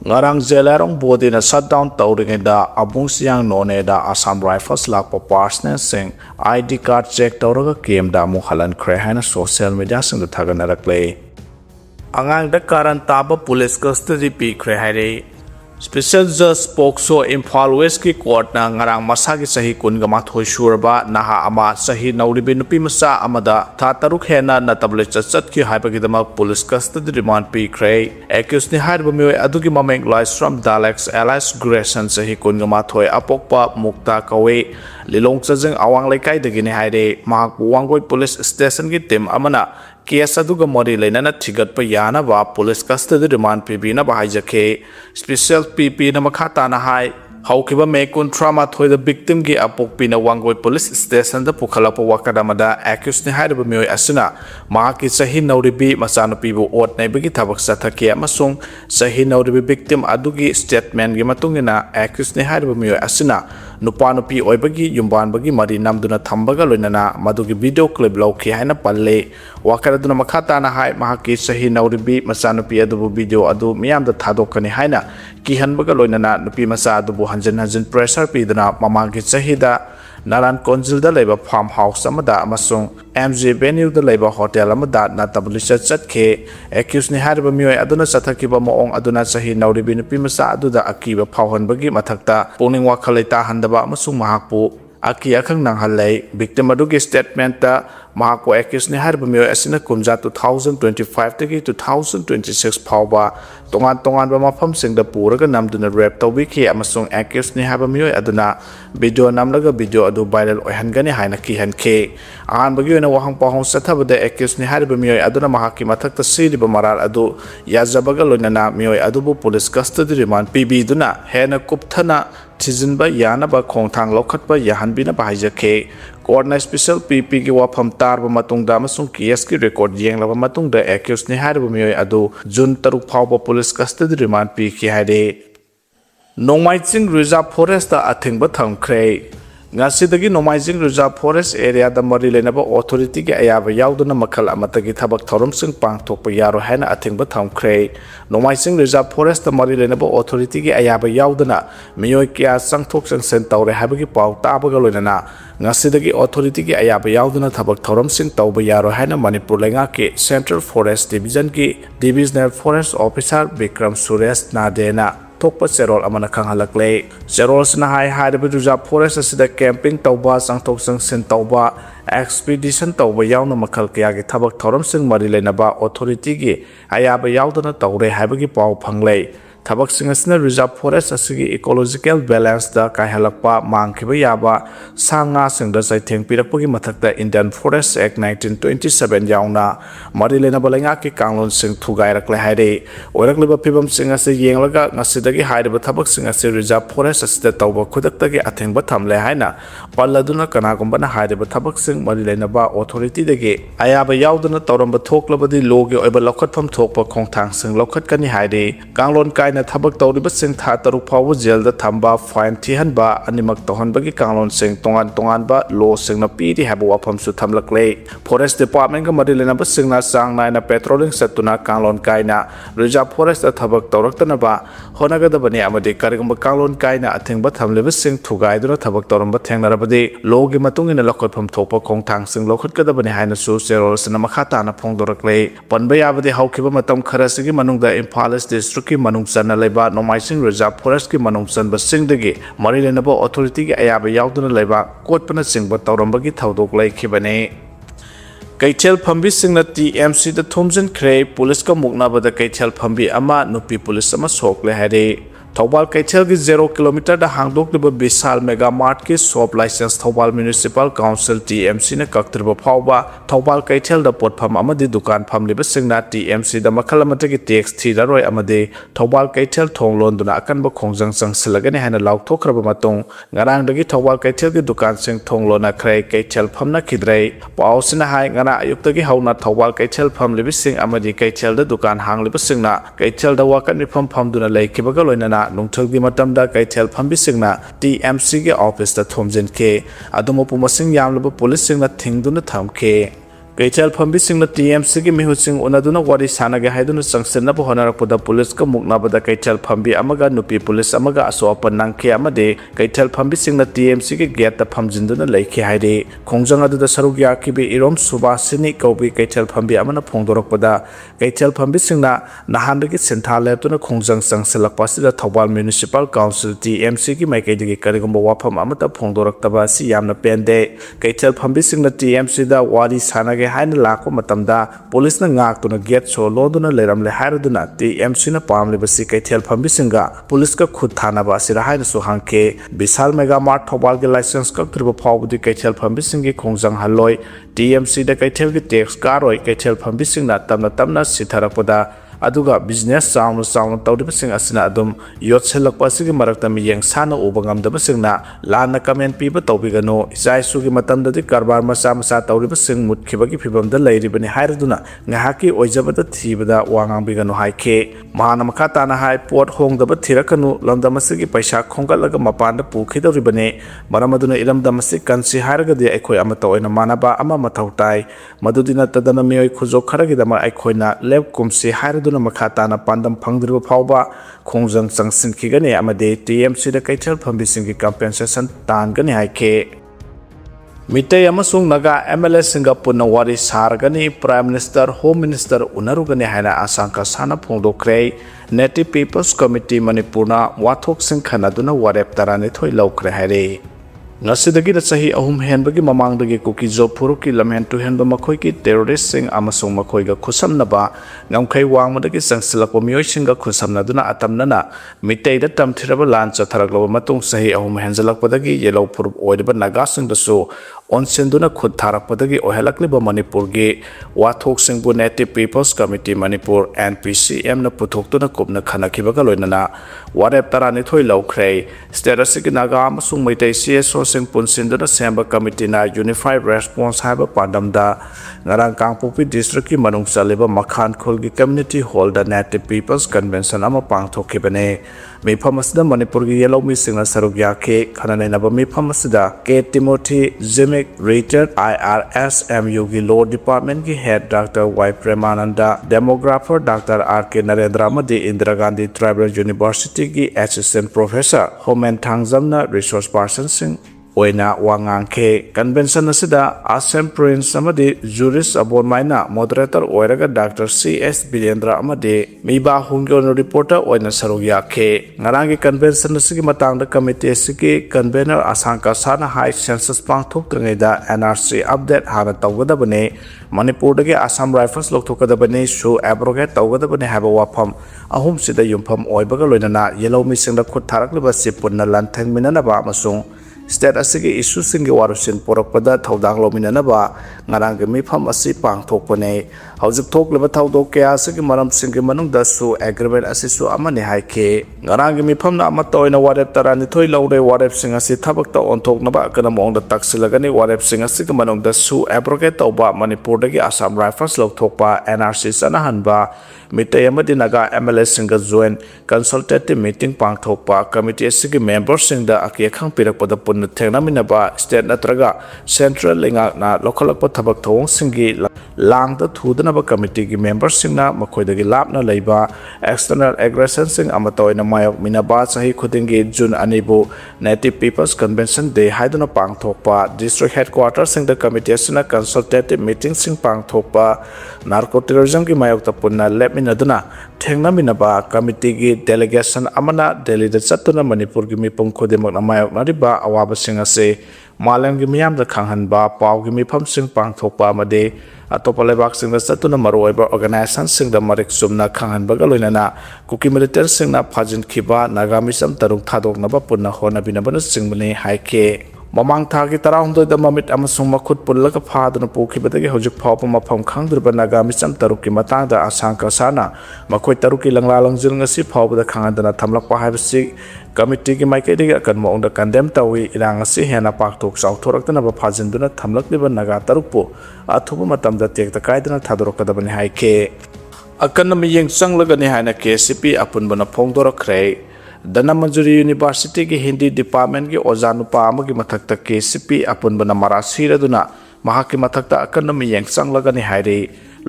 ngarang zelarong body na shutdown tawringeda abung siang noneda Assam Rifles lakpa parsne sing ID card check tawraga kem da mu halan khre haina social media sing da thaganarakle angang da karan taba police custody pi khre haire Special Judge Pokso Imphal West ki court na ngarang masagi sahi kun gama thoi surba naha ama sahi nauribi nupi masa amada tha taruk hena na table chat ki haiba ki dama police custody remand pi khrei accused ni hair bami adugi mameng Lysram Dalex Alice Grayson sahi kun gama thoi apokpa mukta kawe lilong chajeng awang laikai dagini haire mahak wangoi police station ki team amana Case aduga mori lainana thigat pa yana ba police custody remand PB na bahai jake special PP na makhata na hai haukiba me kontrama thoi the victim gi apok pi na wangoi police station da pukhala pa wakadamada accused ni haida bamioi asuna ma ki sahi nauribi masano pibu ot nei bagi thabak sathake amasung sahi nauribi victim adugi statement gi matungina accused ni haida bamioi asuna nupa nupi oibagi yumban bagi mari namduna thambaga loinana madugi video clip lauki haina palle wakaraduna makhata na hai mahaki sahi nauribi masanupi adubu video adu miyam da thadokani haina kihanbaga loinana nupi masa adubu hanjan pressure pidana mamagi sahida Naran Konsil da leba farmhouse amada amasung MJ venue da leba hotel amada na tablisha chatke accused ni harba mioi aduna sathakiba moong aduna sahi nauribi nupi masa aduda akiba phawhanbagi mathakta puning wakhaleta handaba amasung mahakpu aki akhang nanghalai victim adugi statement ta mahako accused ni harba mioi asina kumja 2025 tagi 2026 phawba tongan ba mafam singda puraga namduna rap tawiki amasung accused ni harba mioi aduna video namlaga video adu viral oihangani haina kihanke an bagi na wahang pahong sathabada accused ni harba mioi aduna mahaki mathakta siriba marar adu yajabaga loinana mioi adubu police custody remand PB duna hena kupthana Tijinba yanaba khongthang lokhatba yahanbina bahijake Court special PP ki wafam tarba matungda amasung case ki record yenglaba matungda accused ni harba mioi adu June 3 phawba police custody remand pi ki haide Nomaijing Reserve Forest da Athingba thamgre ngasidagi Nomaijing Reserve Forest area da mari lenaba authority ki ayaba yauduna makhal amatagi thabak thorum sing pangthokpa yaro haina Athingba thamgre Nomaijing Reserve Forest da mari lenaba authority ki ayaba yauduna miyoi kya sangthok sangsen tawre habagi paw tabaga loinana ngasidagi authority ki ayaba yauduna thabak thorum sing tawba yaro haina Manipur lenga ki Central Forest Division ki Divisional Forest Officer Bikram Suresh Nadena Tokpa Serol amana khanghalakle Serol sna hai haiba Reserve Forest asida camping tawba sangthok sangsen tawba expedition tawba yauna makhal kya gi thabak thoram sing mari lenaba authority gi ayaba yaudana tawre haibagi paw phanglei thabak sing asna Reserve Forest asigi ecological balance da kaihalakpa mangkhiba yaba sanga singda saitheng pirakpagi mathakta Indian Forest Act 1927 yauna mari lenaba lenga ki kanglon sing thugai rakle haire oirakleba phibam sing ase yenglaga ngasidagi hairiba thabak sing ase Reserve Forest asida tawba khudakta gi Athingba thamle haina palladuna kanagumba na hairiba thabak sing mari lenaba authority dagi ayaba yauduna tawramba thoklabadi logi oiba lokhatpham thokpa khongthang sing lokhatkani haire kanglon kai na thabak tawriba sing tha taruk phawu jail da thamba fine thihanba animak tohanbagi kanglon sing tongan ba law sing na piri habu wafam su thamlakle Forest Department ga mari lenaba sing na sang na patrolling satuna kanglon kai na Reserve Forest da thabak tawraktana ba honaga da bani amade karigumba kanglon kai na Athingba thamleba sing thugai duna thabak tawramba thengnarabadi logi matungina lokhatpham thokpa khongthang sing lokhatka da bani haina su serol sna makhata na phongdorakle panba yabade haukiba matam kharasigi manungda Imphal district ki manung na leba Nomaijing Reserve Forest ki manung sanba singdagi mari lenaba authority ki ayaba yauduna leba kotpana singba tawrambagi thaudok laikhibane Kaithel phambi singna TMC da thomjin khrei police ka muknabada kaithel phambi ama nupi police ama sokle hare Thobal Kaithel ki 0 km da hangdokliba Bisal Mega Mart ki shop license Thobal Municipal Council TMC na kaktriba phawba Thobal Kaithel da potpham amadi dukan phamliba singna TMC da makhalamata ki tax thiraroi amadi Thobal Kaithel thonglon duna akanba khongjang changsilagani hana laukthraba matung ngarang dagi Thobal Kaithel ki dukan sing thonglona khrei Kaithel phamna khidrei pausina hai ngara ayuktagi hauna Thobal Kaithel phamliba sing amadi Kaithel da dukan hangliba singna Kaithel da wakan rifam phamduna laikhibaga loinana nungthagdi matamda Kaithel phambi singna TMC ge office da thomjin ke adumo pumasing yamlaba police singna thingduna thamke Kaichal Pambising TMC ki mihusing unaduna wari sanaga haiduna sangsenna honarakpada police ka muknabada Kaichal Pambi amaga nupi police amaga asopa nangke amade Kaichal Pambising TMC ki gate phamjinduna laiki haide khongjang aduda sarugya kibe irom subasini kaubi Kaichal Pambi amana phongdorakpada Kaichal Pambising nahandagi sentha leptuna khongjang sangselak pasida Thobal Municipal Council TMC ki maikaidagi karigumba wafam amata phongdoraktaba si yamna pende Kaichal Pambising TMC da wari sanaga haina lakwa matamda police na ngak tuna gate so loduna leramle hairaduna TMC na pamle basi Kaichal Pambisinga police ka khud thana ba sira haina so hangke Bisal Mega Mart Thobal ge license ka triba phawbudi Kaichal Pambising ge khongjang haloi TMC da Kaichal ge tax karoi Kaichal Pambising na tamna sitharakpada aduga business sound tawdibasing asina adum yotselakpa sigi marakta miyeng sana ubangamdabasing na lana comment piba tawbigano isai sugi matamdadi karbar masa tawdibasing mutkibagi phibamda lairibani hairaduna ngahaki oijabada thibada wangangbigano haike mahana makata na hai pot hongdaba thirakanu lamdamasigi paisa khongkalaga mapanda pukhidoribane maramaduna iramdamasi kansi hairagadi aikoi amata oina manaba ama mathautai madudina tadana miyoi khujok kharagidama aikoina leb kumsi hairadu makhatana pandam phangdriba phawba khongjang changsin khigani amade TMC da Kaichal Pambising compensation tangani haike Meitei amasung Naga MLA singa punna wari sargani Prime Minister Home Minister unarugani haina asangka sana phongdokre Native People's Committee Manipur na wathok sing khanaduna warep tarani thoi laukre haire Ngasidagi da sahi ahum henbagi mamangdagi Kuki job puruki lamhen tu henba makhoi ki terrorist sing amasung makhoi ga khusamnaba ngamkhai wangmadagi sangsilakwa miyoi singa khusamnaduna atamnana Meitei da tamthiraba lan chatharakloba matung sahi ahum henjalakpadagi yellow purub oidaba Naga sing dasu onsenduna khud tharakpadagi ohelakliba Manipur ge wathok singbu Native People's Committee Manipur NPCM na puthoktuna kupna khanakibaga loinana warep tarani thoi laukre status Naga amasung Meitei CSO sing punsinduna semba committee na unified response haiba pandamda ngarang Kangpopi district ki manung saliba Makhan Khul gi community hall da Native People's Convention ama pangthokibane mifam asida Manipur gi yellow missing na sarugya ke khananai naba mifam asida K Timothy Zimek retired IRS MU gi law department gi head Dr. Y Premananda demographer Dr. RK Narendra Madi Indira Gandhi Tribal University gi assistant professor Homen Thangzamna resource person sing oina wangangke convention asida Assam Prince amadi jurist abon maina moderator oiraga Dr. CS Bilendra amadi miba hungyon reporter oina sarugya ke ngarangi convention asigi matangda committee asigi convener asangka sana high census pangthok tangeda NRC update hana tawgadabane Manipur dagi Assam Rifles lokthokadabane show abrogate tawgadabane haba wafam ahum sida yumpham oibaga loinana yellow missing da khut tharakliba sipunna lanthang minanaba amasung state asigi issue singi warusin porakpada thaudang lominanaba ngarang ge mifam asi pangthokpane haujuk thokleba thaudok kya asigi maram singi manungda su agreement asisu amane haike ngarang ge mifam na amatoina warep tarani thoi laure warep singa si thabakta onthoknaba kana mongda taksilagani warep singa sig manungda su abrogate tawba Manipur dagi Assam Rifles lokthokpa NRC sanahanba Meitei amadi Naga MLA singa join consultative meeting pangthokpa committee asigi members singda akiakhang pirakpada punna thengnaminaba state natraga central linga na lokalakpa thabak thong singi langda thudanaba committee gi members singna makhoidagi lapna leiba external aggression sing amatoina mayok minaba sahi khudingi June anibu Native People's Convention Day haiduna pangthokpa district headquarters singda committee asina consultative meeting sing pangthokpa narco terrorism gi mayok ta punna lepminaduna thengnaminaba committee gi delegation amana Delhi da chatuna Manipur gi mipum khodemak na mayok nariba awaba sing ase malem gi miyam da khanghanba paw gi mifam sing pangthokpa amade atopa lebak sing da chatuna maroiba organization sing da marik sumna khanghanba ga loinana Kuki military sing na phajin khiba nagamisam tarung thadok naba punna hona binabana sing bane haike Mamang thagi tarahumdoi da mamit amasung makhut pullaga phaduna pukhibadagi hojik phawpa mafam khangdriba Nagamisam taruki matangda asangka sana makhoi taruki langla langjil ngasi phawbada khangandana thamlakpa haibasi committee gi maikaidagi akan maungda condemn tawi Erang asi hena pakthok sauthoraktana ba phajinduna thamlakliba Naga tarukpu athuba matamda tekta kaidana thadorokadabani haike akan miyeng changlagani haina KCP apunbana phongdorakre Dana Manjuri University ki Hindi Department ki Ojanupa amagi mathakta KCP apunbana marasiraduna mahaki mathakta akan miyeng changlagani hairi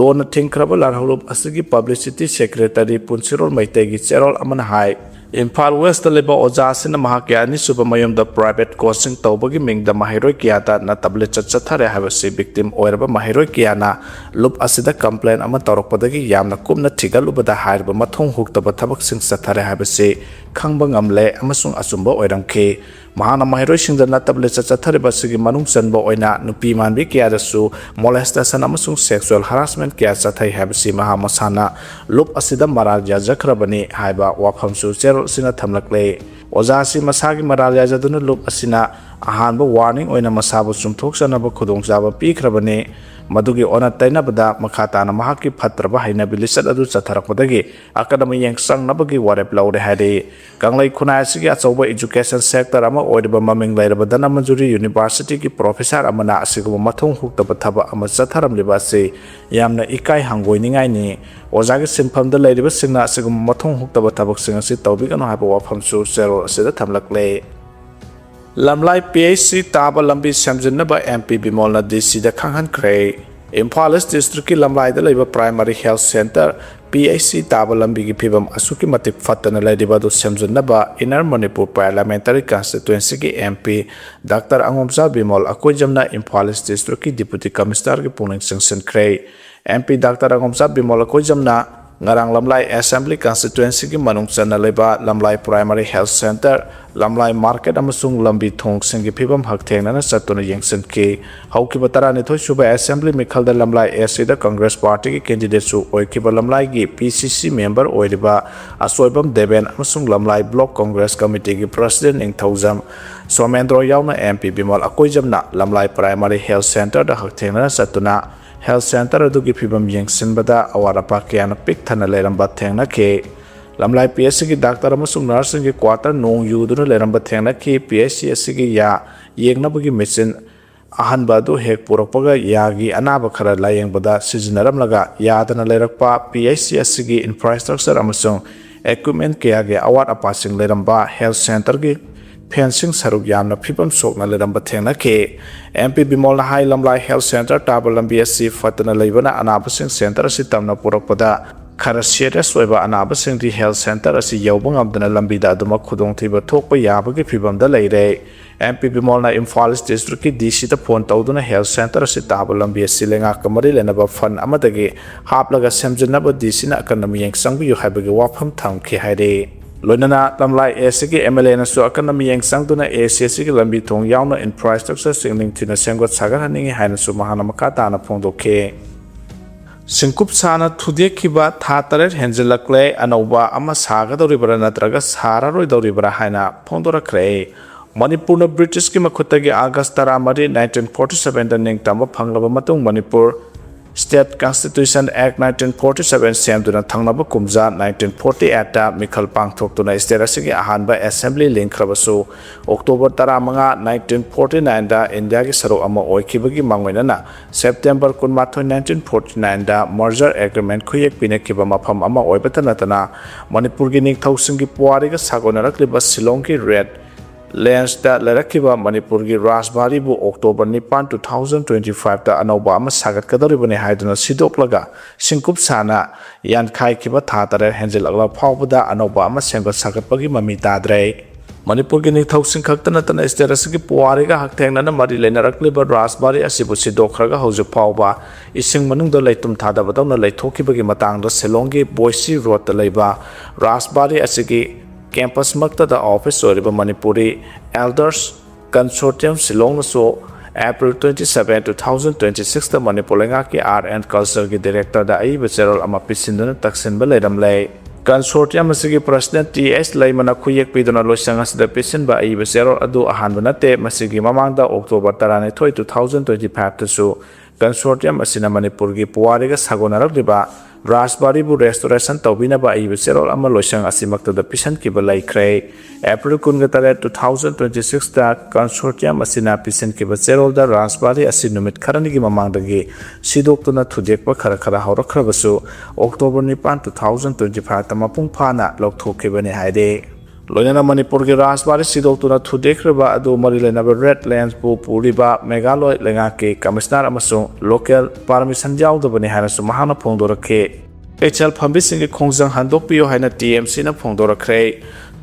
lona thingkraba larholup asigi publicity secretary Sire Meitei gi cherol amana hai Imphal West leba oja sina mahaki ani suba mayum da private coaching tawbagi mingda mahiroi kiyata na table chathare habasi victim oiraba mahiroi kiyana lup asida complain ama torokpadagi yamna kumna thigalubada hairba mathong huktaba thabak sing chathare habasi khangba ngamle amasung asumba oirangkhe mahana mahiroi singda na table chathare basigi manung chanba oina nupi manbi kiyadasu molestation amasung sexual harassment kiya chathai habasi maha masana lup asida maral jajakrabani haiba wafamsu cher sina thamlakle ojasi masagi maral yajaduna lup asina ahanba warning oina masabu chumthok sanaba khudongchaba pikhrabane madugi ona tainabada makhatana mahaki phatraba haina bilisat adu chatharakpadagi akadami yengsang nabagi warep laure hade kanglai khunai sigi achauba education sector ama oiba maming lairabadana manjuri university ki professor amana asigu mathong huktaba thaba ama chatharam libase yamna ikai hangoiningai ni ojagi sinphamda lairiba singna asigu mathong huktaba thabak singasi tawbigano haba wafamsu sero asida thamlakle Lamlai PHC Taba Lambi Samjinaba MP Bimolna DC da Kanghan Kray Imphal District ki Lamlai da laiba Primary Health Center PHC Taba Lambi ki phibam asuki matik fatana laiba do Samjinaba Inner Manipur Parliamentary Constituency ki MP Dr. Angomsa Bimol akoi jamna Imphal District ki Deputy Commissioner ki puning sanction Kray MP Dr. Angomsa Bimol akoi jamna ngarang Lamlai Assembly Constituency ki manung chana leba Lamlai Primary Health Center Lamlai Market amasung lambi thong singi phibam hakthengna na chatuna yengsen ki haukiba tarani thoi suba Assembly mikhalda Lamlai AC da Congress Party ki candidate su oikiba Lamlai gi PCC member oiriba asoibam Deben amasung Lamlai Block Congress Committee ki President Ingthaujam Somendro yauna MP Bimal akoijamna Lamlai Primary Health Center da hakthengna na chatuna Health Center adugi phibam yengsinbada awarapa kiyana pik thana leramba thengna ke Lamlai PSC ki doctor amasung nurse ki quarter nong yuduna leramba thengna ke PSC ki ya yengnabagi machine ahanba du hek purakpaga yagi anaba khara layengbada sijinaram laga yadana lerakpa PSC ki infrastructure amasung equipment kiyage awat apasing leramba Health Center ki fencing saruk yamna phibam sokna leramba thengna ke MP Bimol na hai Lamlai Health Center Taba Lambi asi fatana leibana anabasing center asi tamna purakpada khara serious oiba anabasing di Health Center asi yawbang amdana lambi da aduma khudong thiba thokpa yabagi phibam da leire MP Bimol na Imphal District ki DC ta phone tawduna Health Center asi Taba Lambi asi lenga kamari lenaba fund amadagi haplaga semjinaba DC na economy yengsangbi yu haibagi wafam thamki haire Loinana Lamlai AC ki MLA na so economy yengsang tuna ACC ki lambi thong yauna infrastructure singling thina sengot sagar haningi haina su mahana makata na phongdokhe Singkup sana thudek kiba tha taret henjelakle anauba ama saga doribara natraga sara roi doribara haina phongdorakre Manipur na British ki makhutagi August 13 1947 da ningtamba phanglaba matung Manipur State Constitution Act 1947 semduna thangnaba kumja 1948 ta mikhal pangthoktuna state asigi ahanba assembly linkrabasu October 15 1949 da India ki saro ama oikibagi mangwainana September 19 1949 da merger agreement khuyek pinekiba mafam ama oibatana tana Manipur gi ningthausingi puari ga sagonarakliba Shillong ki red Lens da larakiba Manipur gi Rajbari bu October 9 2025 ta anauba ama sagat kadoribane haiduna sidoklaga singkup sana yankhai kiba tha tare henjel agla phawbada anauba ama sengot sagatpagi mami tadre Manipur gi nithau singkhaktana tana status gi puari ga hakthengna na mari lenarakliba Rajbari asibu sidokraga hauju phawba ising manungda leitum thada badawna leithokibagi matangda Shillong gi Boise Road ta leiba Rajbari asigi campus makta da office oriba Manipuri Elders Consortium Shillong na so April 27 2026 ta Manipur lenga ki art and culture ki director da ai becherol ama pisinduna taksin ba leiram lei Consortium asigi president TS Laimana khuyek piduna loisanga sida pisin ba ai becherol adu ahan banate masigi mamangda October 13 2025 ta su Consortium asina Manipur gi puari ga sagonarak liba Rajbari bu restoration tawbina ba ai becherol ama loisang asimakta da pisan ki ba laikre April 13 2026 ta Consortium asina pisan ki becherol da Rajbari asinumit kharani gi mamangdagi sidoktuna thudekpa khara khara hawrakhrabasu October 9 2025 ta mapung phana lokthokibani haide loinana Manipur ki Rajbari sidokuna thudekhraba adu mari lenaba Red Lands bu puriba Meghaloi lenga ke commissioner amasung local permission yaudabani haina su mahana phongdorakhe kaichal phambi singi khongjang handokpiyo haina TMC na phongdorakhre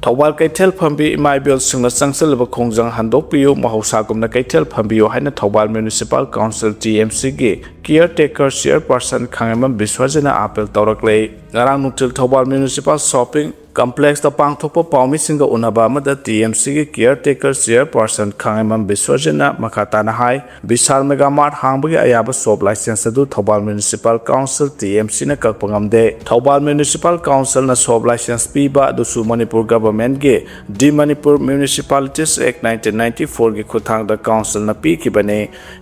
Thawal Kaitel Phambi Imaibil Singna Sangsalaba Khongjang Handokpiyo Mahosagumna Kaitel Phambiyo haina Thawal Municipal Council TMC gi caretaker chairperson Khangam Biswajana appeal tawrakle Erang nutil Thawal Municipal Shopping Complex da pangthokpa pawmi singa unaba amada TMC gi caretaker chairperson Khangam Biswajana makhatana hai Bisal Mega Mart hangbagi ayaba shop license adu Thawal Municipal Council TMC na kakpangamde Thawal Municipal Council na shop license piba dusu Manipur government gi di Manipur Municipalities Act 1994 gi khuthang da council na pi kibane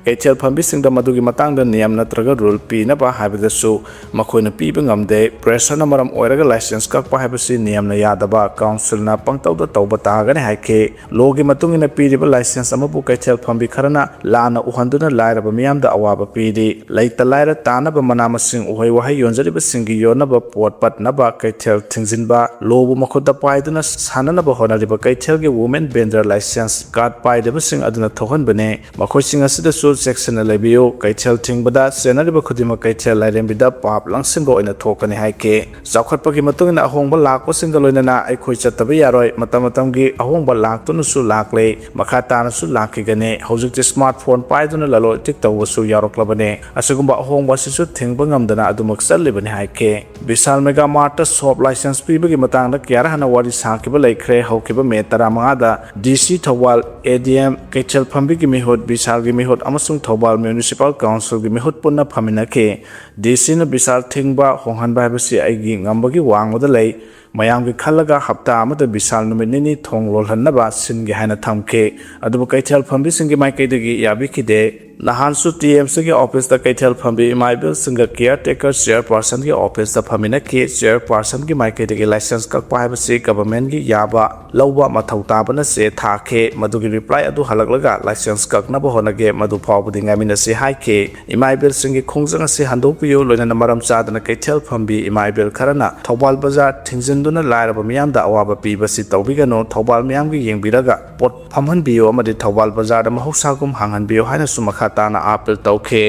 kaichel phambi singda madugi matang da niyam natraga rule pi na ba habadasu makhoina pi bangamde pressure na maram oiraga license kakpa habasi niyam na yadaba council na pangtaw da tawba tagane haike logi matungina piriba license amabu kaichel phambi kharana lana uhanduna lairaba miyam da awaba pidi laita laira tanaba manama sing uhai wahai yonjariba singi yonaba potpat naba kaichel thingzinba lobu makhoda paiduna sananaba honariba kaichel ge women vendor license card paidaba sing aduna thohan bane makhoi sing asida su section na lebiyo kaichel thingbada senariba khudima kaichel lairembida pap langsin go ina thokani haike zakhatpa gi matungina ahongba lakpa sing loinana aikhoi chataba yaroi matam gi ahongba laktunu su lakle makhatana su lakigane hojik smartphone paiduna lalo tik tawsu yaroklabane asugumba ahongba sisu thingba ngamdana adumak sallibane haike Bisal Mega Mart shop license pibagi matangda kyara hana wari sakiba laikhre haukiba me taramanga da DC Thawal ADM kaichel phambi gi mihot Bisal gi mihot amasung Thawal Municipal Council gi mihot punna phaminake DC na Bisal thingba honghanba habasi aigi ngambagi wangoda lei mayam gi khalaga hapta amada Bisal numinini thong lolhanaba singi haina thamke adubu kaichel phambi singi maikaidagi yabikide Nahansu TMC ki office da kaichel phambi Imaibil singa caretaker chairperson ki office da phamina ke chairperson ki maikaidagi license kak paibasi government gi yaba lawba mathau tabana se thake madugi reply adu halaklaga license kak na bahonage madu phawbudi ngamina se haike Imaibil singi khongjang se handokpiyo loinana maram chadana kaichel phambi Imaibil kharana Thawal Bazar thingzinduna lairaba miyam da awaba pibasi tawbigano Thawal miyam gi yengbiraga pot phamhanbiyo amadi Thawal Bazar da mahosagum hanghanbiyo haina sumakha tana appeal tawkhe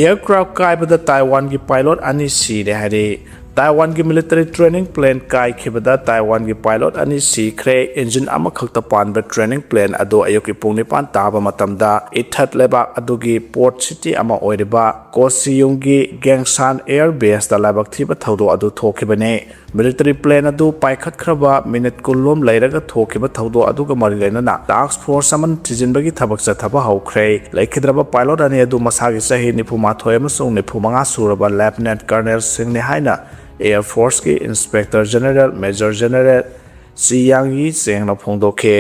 aircraft kaibada Taiwan gi pilot ani sire hari Taiwan ki military training plane kai khibada Taiwan ki pilot ani sikhre engine ama khakta panba training plane ado ayoki pungni pan taba matamda ithat leba adugi port city ama oiriba Kosiyung gi Gangsan air base da labak thiba thawdo adu thokibane military plane adu paikhat khraba minute kulom lairaga thokiba thawdo adu ga mari lena na task force aman tijinbagi thabak cha thaba haukhre laikhidraba pilot ani adu masagi sahi nipuma thoyam sung nipumanga suraba lieutenant colonel singh ne haina Air Force ki Inspector General Major General Siyang Yi Cheng na phongdokhe